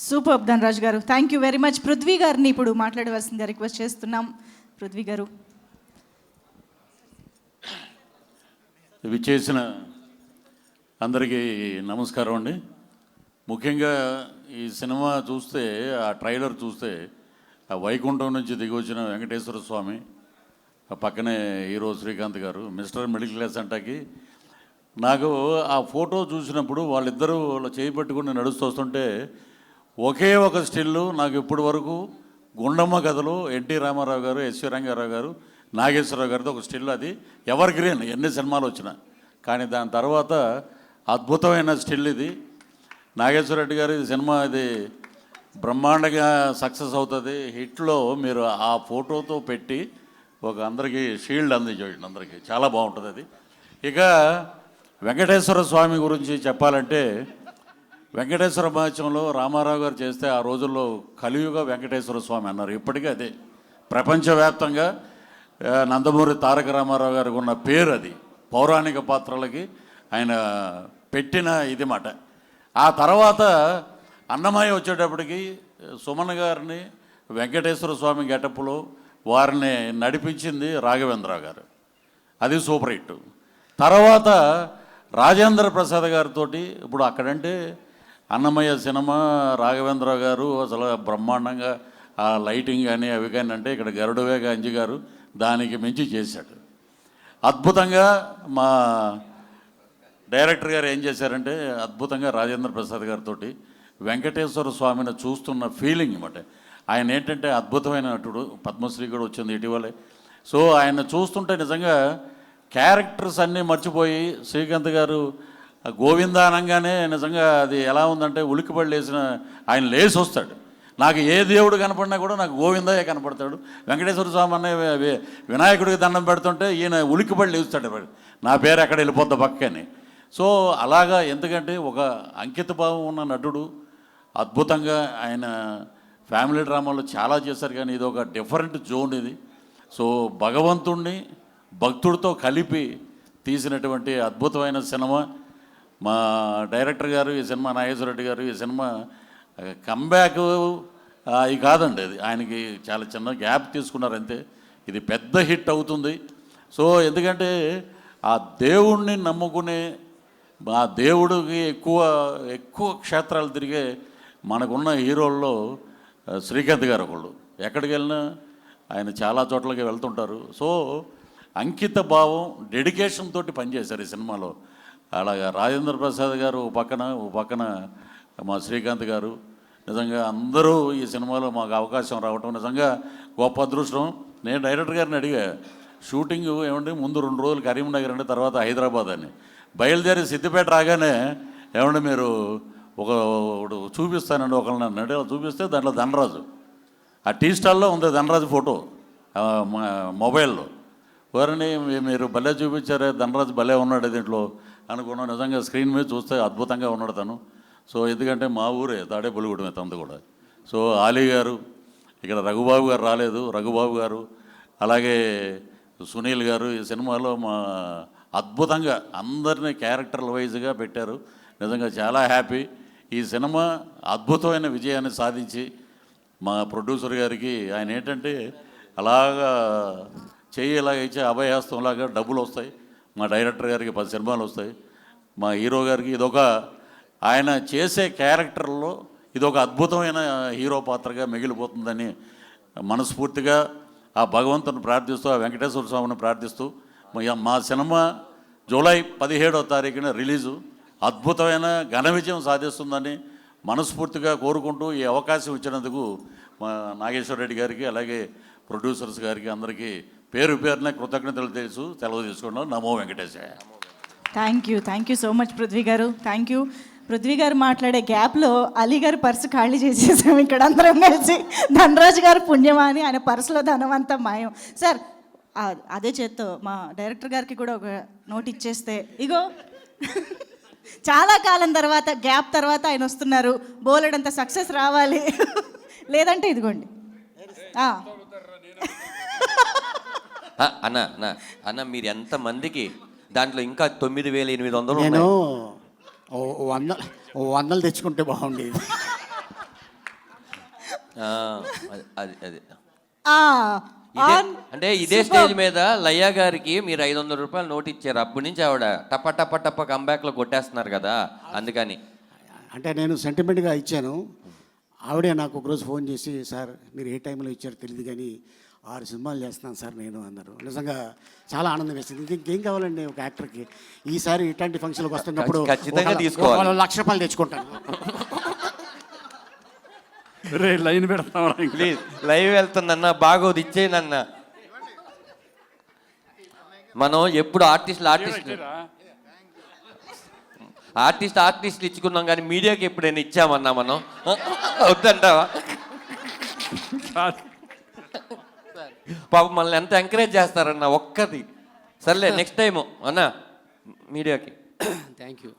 Super Dhanraj గారు, thank you very much. Prithvi గారిని ఇప్పుడు మాట్లాడవలసిందిగా రిక్వెస్ట్ చేస్తున్నాం. పృథ్వీ గారు. ఇవి చేసిన అందరికీ నమస్కారం అండి. ముఖ్యంగా ఈ సినిమా చూస్తే, ఆ ట్రైలర్ చూస్తే, ఆ వైకుంఠం నుంచి దిగి వచ్చిన వెంకటేశ్వర స్వామి, ఆ పక్కనే హీరో శ్రీకాంత్ గారు, మిస్టర్ మిడిల్ క్లాస్ అంటాకి నాకు ఆ ఫోటో చూసినప్పుడు వాళ్ళిద్దరూ చేయి పట్టుకుని నడుస్తూ వస్తుంటే ఒకే ఒక స్టిల్లు నాకు ఇప్పటి వరకు గుండమ్మ కథలు ఎన్టీ రామారావు గారు, ఎస్వి రంగారావు గారు, నాగేశ్వరరావు గారితో ఒక స్టిల్, అది ఎవర్ గ్రీన్, ఎన్ని సినిమాలు వచ్చినా. కానీ దాని తర్వాత అద్భుతమైన స్టిల్ ఇది. నాగేశ్వర రెడ్డి గారు, ఇది సినిమా ఇది బ్రహ్మాండంగా సక్సెస్ అవుతుంది. హిట్లో మీరు ఆ ఫోటోతో పెట్టి ఒక అందరికీ షీల్డ్ అందించండి, అందరికీ చాలా బాగుంటుంది అది. ఇక వెంకటేశ్వర స్వామి గురించి చెప్పాలంటే, వెంకటేశ్వర మహత్యంలో రామారావు గారు చేస్తే ఆ రోజుల్లో కలియుగ వెంకటేశ్వర స్వామి అన్నారు. ఇప్పటికీ అదే ప్రపంచవ్యాప్తంగా నందమూరి తారక రామారావు గారికి ఉన్న పేరు అది. పౌరాణిక పాత్రలకి ఆయన పెట్టిన ఇది మాట. ఆ తర్వాత అన్నమయ్య వచ్చేటప్పటికి సుమన్ గారిని వెంకటేశ్వర స్వామి గెటప్లో వారిని నడిపించింది రాఘవేంద్రరావు గారు, అది సూపర్ హిట్. తర్వాత రాజేంద్ర ప్రసాద్ గారితో ఇప్పుడు అక్కడంటే అన్నమయ్య సినిమా రాఘవేంద్రరావు గారు అసలు బ్రహ్మాండంగా ఆ లైటింగ్ కానీ అవి కానీ, అంటే ఇక్కడ గరుడవేగ అంజి గారు దానికి మించి చేశాడు అద్భుతంగా. మా డైరెక్టర్ గారు ఏం చేశారంటే అద్భుతంగా రాజేంద్ర ప్రసాద్ గారితో వెంకటేశ్వర స్వామిని చూస్తున్న ఫీలింగ్ అన్నమాట. ఆయన ఏంటంటే అద్భుతమైన నటుడు, పద్మశ్రీ కూడా వచ్చింది ఇటీవలే. సో ఆయన చూస్తుంటే నిజంగా క్యారెక్టర్స్ అన్నీ మర్చిపోయి, శ్రీకాంత్ గారు గోవింద అనగానే నిజంగా అది ఎలా ఉందంటే ఉలిక్కిపడి లేసిన ఆయన లేచి వస్తాడు. నాకు ఏ దేవుడు కనపడినా కూడా నాకు గోవిందయ్య కనపడతాడు. వెంకటేశ్వర స్వామి అనే వినాయకుడికి దండం పెడుతుంటే ఈయన ఉలిక్కిపడి లేస్తాడు, నా పేరు ఎక్కడ వెళ్ళిపోద్ది పక్కని. సో అలాగా, ఎందుకంటే ఒక అంకిత భావం ఉన్న నటుడు, అద్భుతంగా ఆయన ఫ్యామిలీ డ్రామాలో చాలా చేశారు. కానీ ఇది ఒక డిఫరెంట్ జోన్ ఇది. సో భగవంతుణ్ణి భక్తుడితో కలిపి తీసినటువంటి అద్భుతమైన సినిమా. మా డైరెక్టర్ గారు ఈ సినిమా, నాగేశ్వర రెడ్డి గారు ఈ సినిమా కంబ్యాక్ ఇది కాదండి, అది ఆయనకి చాలా చిన్న గ్యాప్ తీసుకున్నారు అంతే. ఇది పెద్ద హిట్ అవుతుంది. సో ఎందుకంటే ఆ దేవుణ్ణి నమ్ముకునే, ఆ దేవుడికి ఎక్కువ క్షేత్రాలు తిరిగే మనకున్న హీరోల్లో శ్రీకాంత్ గారు ఒకళ్ళు. ఎక్కడికి వెళ్ళినా ఆయన చాలా చోట్లకి వెళ్తుంటారు. సో అంకిత భావం, డెడికేషన్ తోటి పనిచేశారు ఈ సినిమాలో. అలాగా రాజేంద్ర ప్రసాద్ గారు ఓ పక్కన మా శ్రీకాంత్ గారు, నిజంగా అందరూ ఈ సినిమాలో మాకు అవకాశం రావటం నిజంగా గొప్ప అదృష్టం. నేను డైరెక్టర్ గారిని అడిగా, షూటింగ్ ఏమంటే ముందు 2 రోజులు కరీంనగర్ అంటే తర్వాత హైదరాబాద్ అని, బయలుదేరి సిద్దిపేట రాగానే ఏమంటే మీరు ఒక చూపిస్తానండి ఒకళ్ళని అన్నాడు. చూపిస్తే దాంట్లో ధనరాజు, ఆ టీ స్టాల్లో ఉంది ధనరాజు ఫోటో మొబైల్లో. వారిని మీరు భలే చూపించారే, ధనరాజు భలే ఉన్నాడు దీంట్లో అనుకున్నాను. నిజంగా స్క్రీన్ మీద చూస్తే అద్భుతంగా ఉన్నాడు తను. సో ఎందుకంటే మా ఊరే తాడేపల్లిగూడెమే తందు కూడా. సో ఆలీ గారు, ఇక్కడ రఘుబాబు గారు రాలేదు, రఘుబాబు గారు, అలాగే సునీల్ గారు ఈ సినిమాలో మా అద్భుతంగా అందరినీ క్యారెక్టర్ల వైజ్గా పెట్టారు. నిజంగా చాలా హ్యాపీ. ఈ సినిమా అద్భుతమైన విజయాన్ని సాధించి మా ప్రొడ్యూసర్ గారికి, ఆయన ఏంటంటే అలాగా చెయ్యి ఇలాగ ఇచ్చే అభయహస్తంలాగా డబ్బులు వస్తాయి. మా డైరెక్టర్ గారికి 10 సినిమాలు వస్తాయి. మా హీరో గారికి ఇదొక, ఆయన చేసే క్యారెక్టర్లో ఇదొక అద్భుతమైన హీరో పాత్రగా మిగిలిపోతుందని మనస్ఫూర్తిగా ఆ భగవంతుని ప్రార్థిస్తూ, ఆ వెంకటేశ్వర స్వామిని ప్రార్థిస్తూ, మా సినిమా జూలై 17వ తారీఖున రిలీజు అద్భుతమైన ఘన విజయం సాధిస్తుందని మనస్ఫూర్తిగా కోరుకుంటూ ఈ అవకాశం ఇచ్చినందుకు మా నాగేశ్వర రెడ్డి గారికి, అలాగే ప్రొడ్యూసర్స్ గారికి అందరికీ పేరు పేరున కృతజ్ఞతలు తెలుసు సెలవు తీసుకున్నాం. నమో వెంకటేశాయ. Thank you so much Prithvi గారు, థ్యాంక్ యూ. పృథ్వీ గారు మాట్లాడే గ్యాప్లో అలీ గారు పర్సు ఖాళీ చేసేసాం ఇక్కడ అందరం కలిసి. ధనరాజు గారు పుణ్యమా అని ఆయన పర్సులో ధనం అంతా మాయం. సార్ అదే చేత్తో మా డైరెక్టర్ గారికి కూడా ఒక నోట్ ఇచ్చేస్తే, ఇగో చాలా కాలం తర్వాత, గ్యాప్ తర్వాత ఆయన వస్తున్నారు, బోలెడంత సక్సెస్ రావాలి, లేదంటే ఇదిగోండి. అన్న మీరు ఎంతమందికి దాంట్లో ఇంకా 9,800 నేను 100 తెచ్చుకుంటే బాగుండేది. ఆ, అది అది ఆ, ఇదే ఆన్ అంటే ఇదే స్టేజ్ మీద లయ్య గారికి మీరు 500 రూపాయలు నోట్ ఇచ్చారు. అప్పటి నుంచి ఆవిడ టప్ప టప్ప టప్ప కంబ్యాక్లో కొట్టేస్తున్నారు కదా, అందుకని. అంటే నేను సెంటిమెంట్గా ఇచ్చాను. ఆవిడే నాకు ఒకరోజు ఫోన్ చేసి, సార్ మీరు ఏ టైంలో ఇచ్చారో తెలియదు కానీ 6 సినిమాలు చేస్తున్నాను సార్ నేను అన్నారు. నిజంగా చాలా ఆనందం వేసింది. ఇంకేం కావాలండి ఒక యాక్టర్కి. ఈసారి ఇట్లాంటి ఫంక్షన్కి వస్తున్నప్పుడు ఖచ్చితంగా తీసుకోవాలి. 1,00,000 రూపాయలు తెచ్చుకుంటాను. రే లైన్ పెడతాం. ప్లీజ్ లైవ్ వెళ్తుందన్న, బాగోదు ఇచ్చేయనన్న. మనం ఎప్పుడు ఆర్టిస్టులు ఇచ్చుకున్నాం కానీ మీడియాకి ఎప్పుడైనా ఇచ్చామన్నా మనం? వద్దంటావా? పాపం మనల్ని ఎంత ఎంకరేజ్ చేస్తారన్న ఒక్కది. సర్లే నెక్స్ట్ టైము అన్నా మీడియాకి. Thank you.